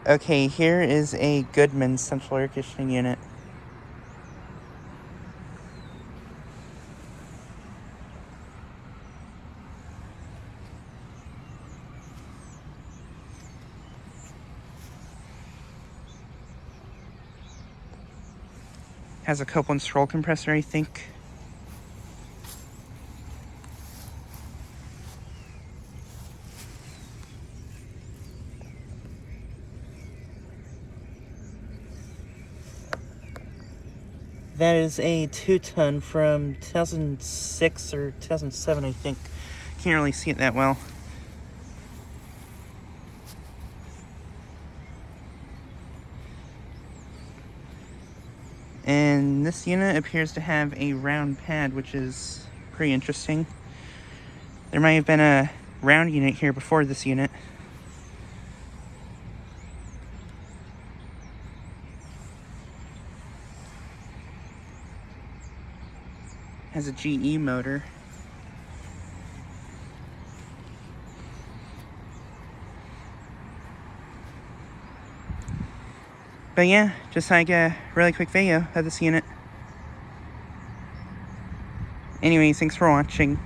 Okay, here is a Goodman central air conditioning unit. Has a Copeland scroll compressor, I think. That is a 2-ton from 2006 or 2007, I think. Can't really see it that well. And this unit appears to have a round pad, which is pretty interesting. There might have been a round unit here before this unit. Has a GE motor. But yeah, just like a really quick video of this unit. Anyways, thanks for watching.